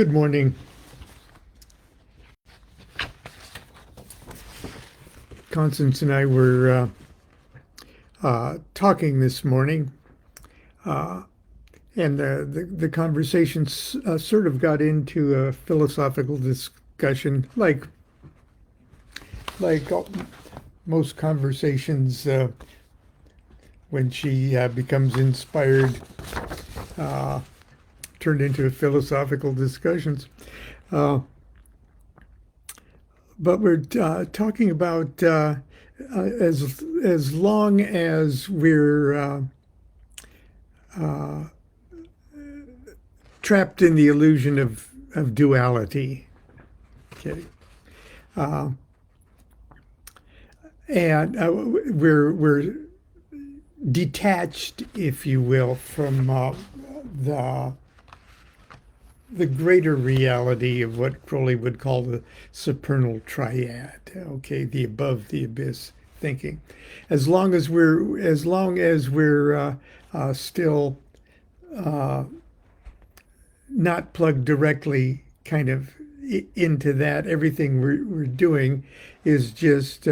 Good morning. Constance and I were talking this morning, uh, and the conversation sort of got into a philosophical discussion, like most conversations when she becomes inspired, uh, turned into philosophical discussions. Uh, but we're talking about as long as we're uh, trapped in the illusion of duality. Okay, uh, and we're detached, if you will, from the the greater reality of what Crowley would call the supernal triad. Okay, the above the abyss thinking. As long as we're still uh, not plugged directly, kind of into that, everything we're doing is just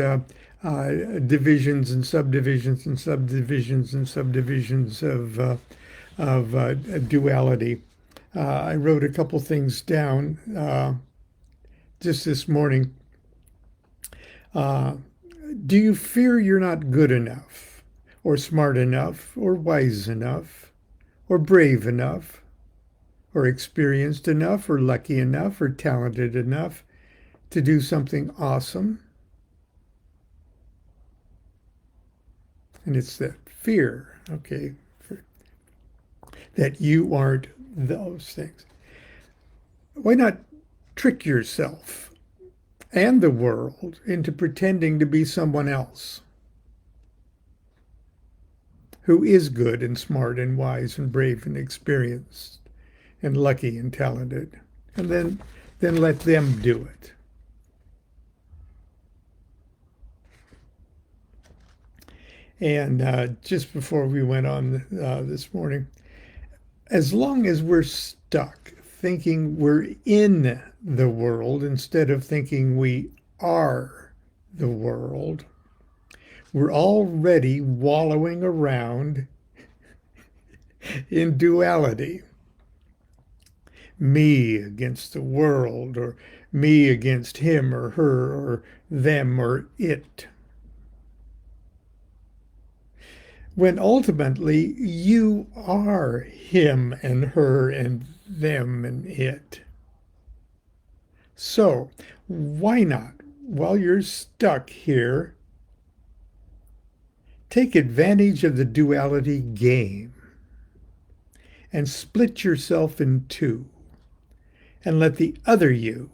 divisions and subdivisions and subdivisions and subdivisions of duality. I wrote a couple things down just this morning. Uh, do you fear you're not good enough, or smart enough, or wise enough, or brave enough, or experienced enough, or lucky enough, or talented enough to do something awesome? And it's that fear, okay, that you aren't those things. Why not trick yourself and the world into pretending to be someone else who is good and smart and wise and brave and experienced and lucky and talented, and then let them do it. And just before we went on this morning, as long as we're stuck thinking we're in the world instead of thinking we are the world, we're already wallowing around in duality. Me against the world, or me against him or her, or them or it. When ultimately you are him and her and them and it. So why not, while you're stuck here, take advantage of the duality game and split yourself in two and let the other you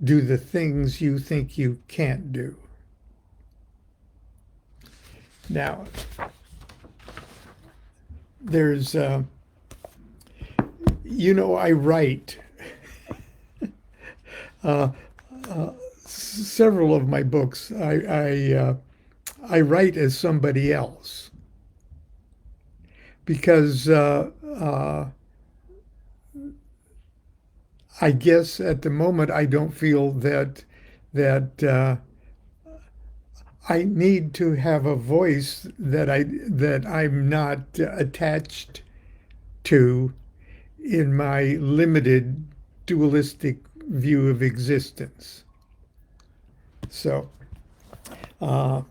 do the things you think you can't do. Now, there's, I write uh, several of my books. I write as somebody else because I guess at the moment I don't feel that I need to have a voice that I'm not attached to in my limited dualistic view of existence. So I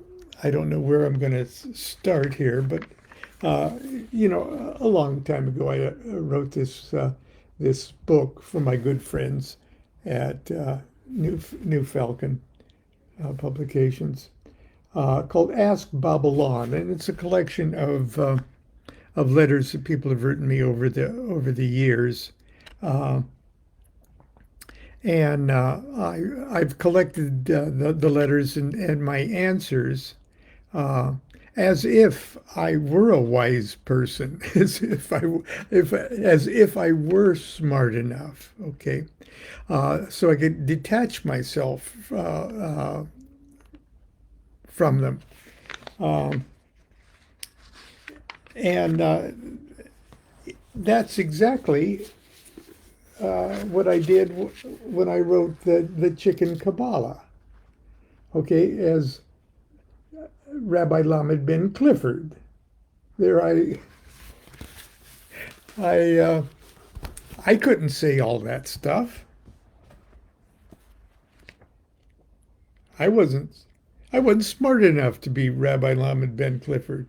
don't know where I'm going to start here, but a long time ago I wrote this book for my good friends at New Falcon Publications called Ask Babalon, and it's a collection of letters that people have written me over the years. Uh, and I've collected the letters and my answers as if I were a wise person, as if I were smart enough. Okay, so I could detach myself from them, and that's exactly what I did when I wrote the Chicken Kabbalah. Okay, as Rabbi Lamed Ben Clifford. There, I, uh, I couldn't say all that stuff. I wasn't, I wasn't smart enough to be Rabbi Lamed Ben Clifford.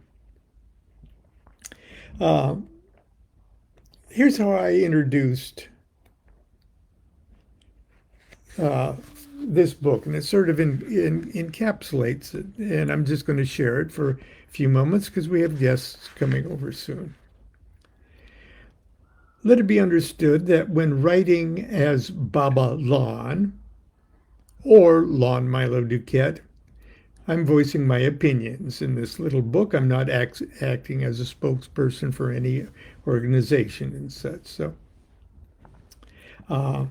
Uh, Here's how I introduced uh, this book, and it sort of encapsulates it. And I'm just going to share it for a few moments because we have guests coming over soon. Let it be understood that when writing as Babalon or Lon Milo DuQuette, I'm voicing my opinions in this little book. I'm not acting as a spokesperson for any organization and such. So uh,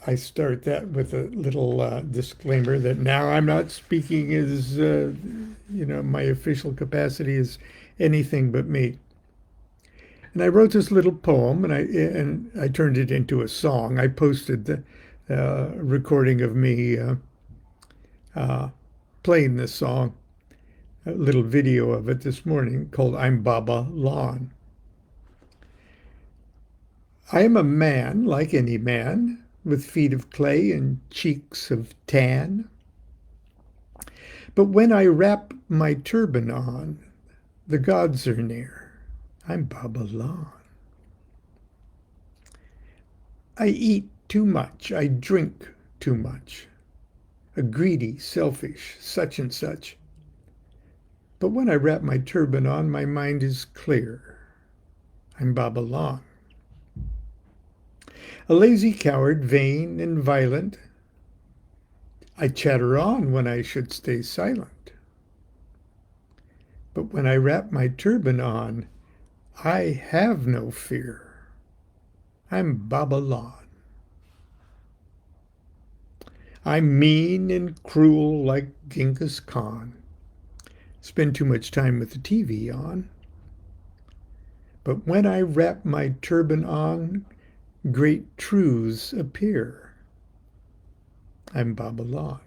I start that with a little disclaimer that now I'm not speaking as, my official capacity is anything but me. And I wrote this little poem, and I turned it into a song. I posted the recording of me uh, playing this song, a little video of it this morning called "I'm Babalon." I am a man like any man, with feet of clay and cheeks of tan. But when I wrap my turban on, the gods are near. I'm Babalon. I eat too much. I drink too much. A greedy, selfish, such and such. But when I wrap my turban on, my mind is clear. I'm Babalon. A lazy coward, vain and violent, I chatter on when I should stay silent. But when I wrap my turban on, I have no fear. I'm Babalon. I'm mean and cruel like Genghis Khan. Spend too much time with the TV on. But when I wrap my turban on, great truths appear. I'm Babalon.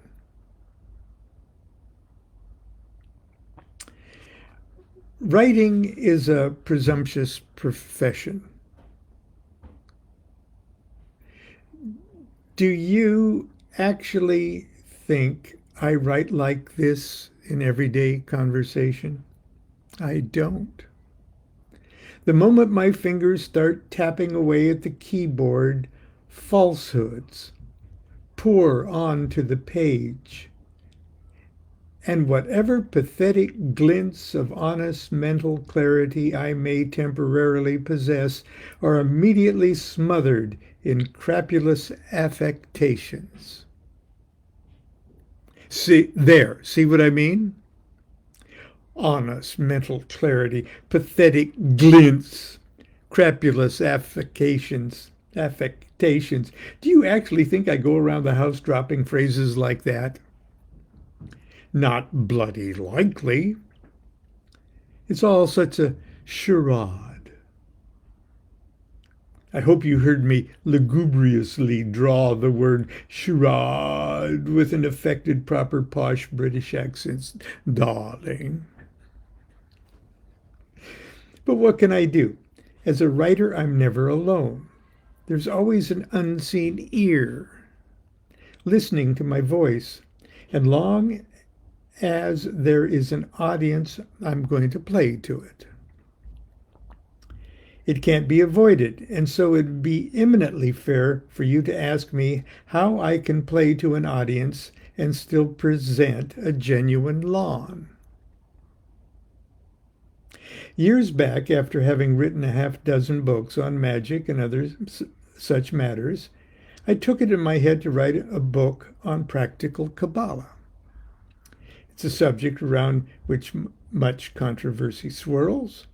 Writing is a presumptuous profession. Do you actually think I write like this in everyday conversation? I don't. The moment my fingers start tapping away at the keyboard, falsehoods pour onto the page. And whatever pathetic glints of honest mental clarity I may temporarily possess are immediately smothered in crapulous affectations. See what I mean? Honest mental clarity, pathetic glints, crapulous affectations. Do you actually think I go around the house dropping phrases like that? Not bloody likely. It's all such a charade. I hope you heard me lugubriously draw the word charade with an affected, proper, posh British accent, darling. But what can I do? As a writer, I'm never alone. There's always an unseen ear listening to my voice. And long as there is an audience, I'm going to play to it. It can't be avoided, and so it'd be eminently fair for you to ask me how I can play to an audience and still present a genuine Lon. Years back, after having written a half-dozen books on magic and other such matters, I took it in my head to write a book on practical Kabbalah. It's a subject around which much controversy swirls.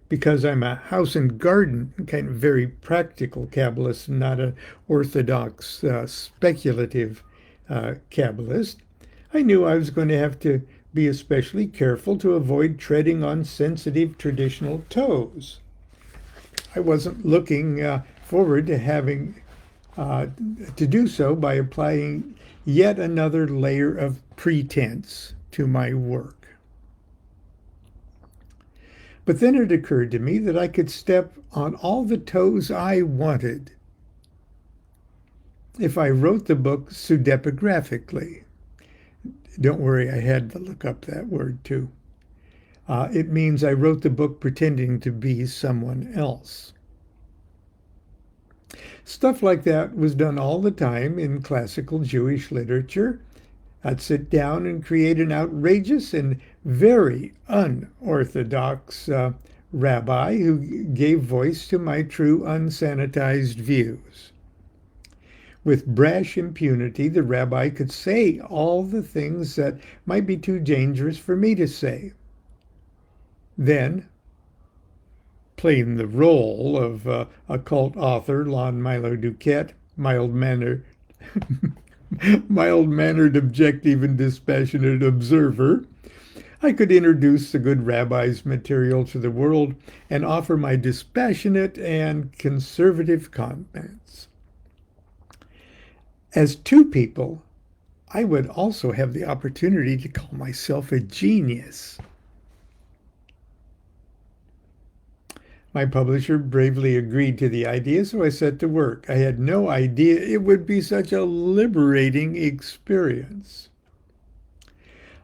Because I'm a house and garden kind of very practical Kabbalist, not an orthodox speculative Kabbalist, I knew I was going to have to be especially careful to avoid treading on sensitive traditional toes. I wasn't looking forward to having to do so by applying yet another layer of pretense to my work. But then it occurred to me that I could step on all the toes I wanted if I wrote the book pseudepigraphically. Don't worry, I had to look up that word too. It means I wrote the book pretending to be someone else. Stuff like that was done all the time in classical Jewish literature. I'd sit down and create an outrageous and very unorthodox rabbi who gave voice to my true unsanitized views. With brash impunity, the rabbi could say all the things that might be too dangerous for me to say. Then, playing the role of occult author Lon Milo DuQuette, mild-mannered, mild-mannered, objective, and dispassionate observer, I could introduce the good rabbi's material to the world and offer my dispassionate and conservative comments. As two people, I would also have the opportunity to call myself a genius. My publisher bravely agreed to the idea, so I set to work. I had no idea it would be such a liberating experience.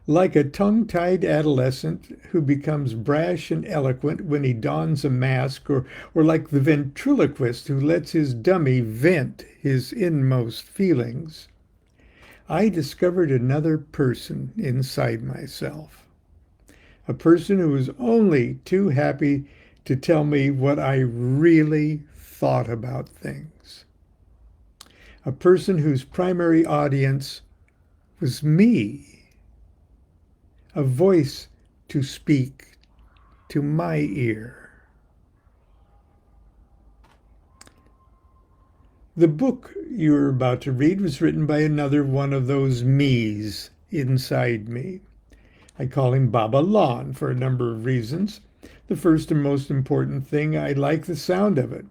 Like a tongue-tied adolescent who becomes brash and eloquent when he dons a mask, or like the ventriloquist who lets his dummy vent his inmost feelings, I discovered another person inside myself. A person who was only too happy to tell me what I really thought about things. A person whose primary audience was me. A voice to speak to my ear. The book you're about to read was written by another one of those me's inside me. I call him Babalon for a number of reasons. The first and most important thing, I like the sound of it.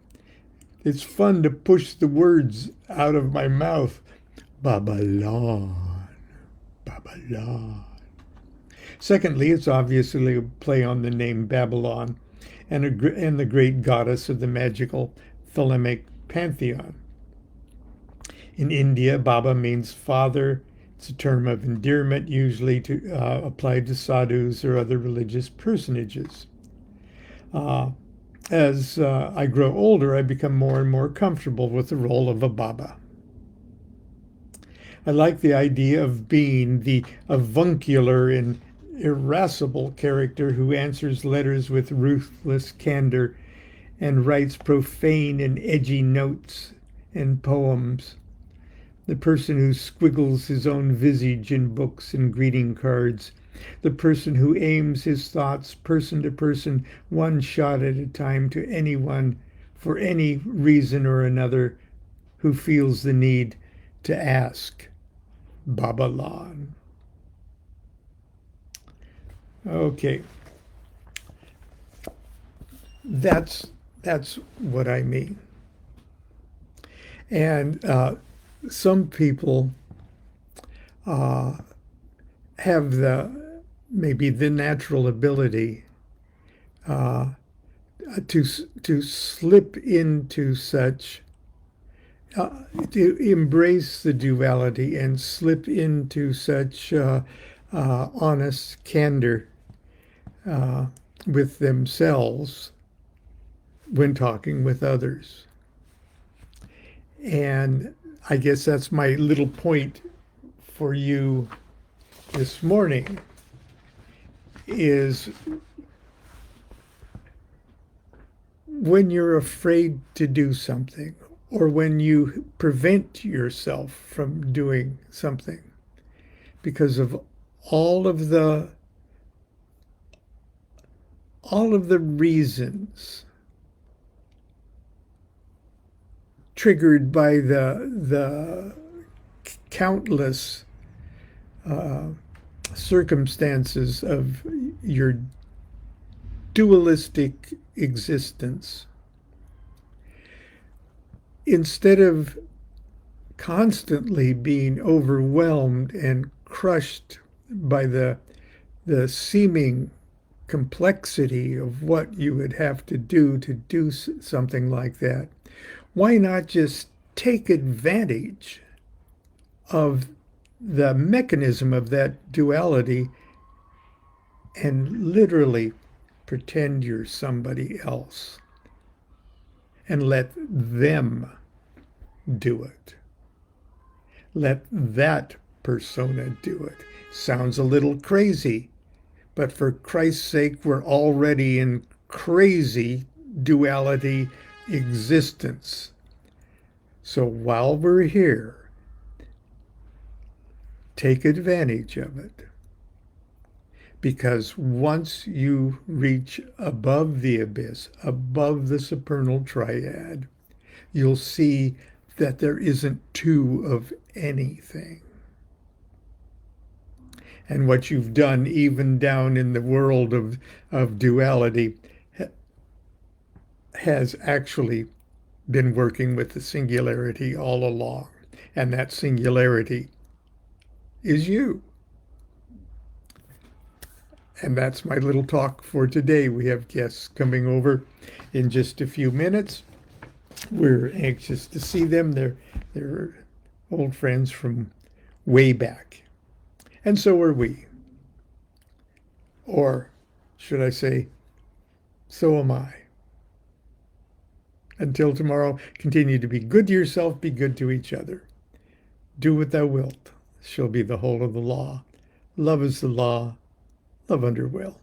It's fun to push the words out of my mouth. Babalon, Babalon. Secondly, it's obviously a play on the name Babylon and the great goddess of the magical Thelemic pantheon. In India, Baba means father. It's a term of endearment, usually applied to sadhus or other religious personages. As I grow older, I become more and more comfortable with the role of a Baba. I like the idea of being the avuncular and irascible character who answers letters with ruthless candor and writes profane and edgy notes and poems. The person who squiggles his own visage in books and greeting cards. The person who aims his thoughts person to person, one shot at a time to anyone for any reason or another who feels the need to ask. Babalon. Okay. That's what I mean. And some people have maybe the natural ability to slip into such to embrace the duality and slip into such honest candor with themselves when talking with others. And I guess that's my little point for you this morning is when you're afraid to do something or when you prevent yourself from doing something because of all of the reasons triggered by the countless circumstances of your dualistic existence, instead of constantly being overwhelmed and crushed by the seeming complexity of what you would have to do something like that, why not just take advantage of the mechanism of that duality and literally pretend you're somebody else and let them do it. Let that persona do it. Sounds a little crazy, but for Christ's sake, we're already in crazy duality existence. So while we're here, take advantage of it. Because once you reach above the abyss, above the supernal triad, you'll see that there isn't two of anything. And what you've done, even down in the world of duality, has actually been working with the singularity all along. And that singularity is you. And that's my little talk for today. We have guests coming over in just a few minutes. We're anxious to see them. They're old friends from way back. And so are we. Or should I say, so am I. Until tomorrow, continue to be good to yourself, be good to each other. Do what thou wilt, shall be the whole of the law. Love is the law, love under will.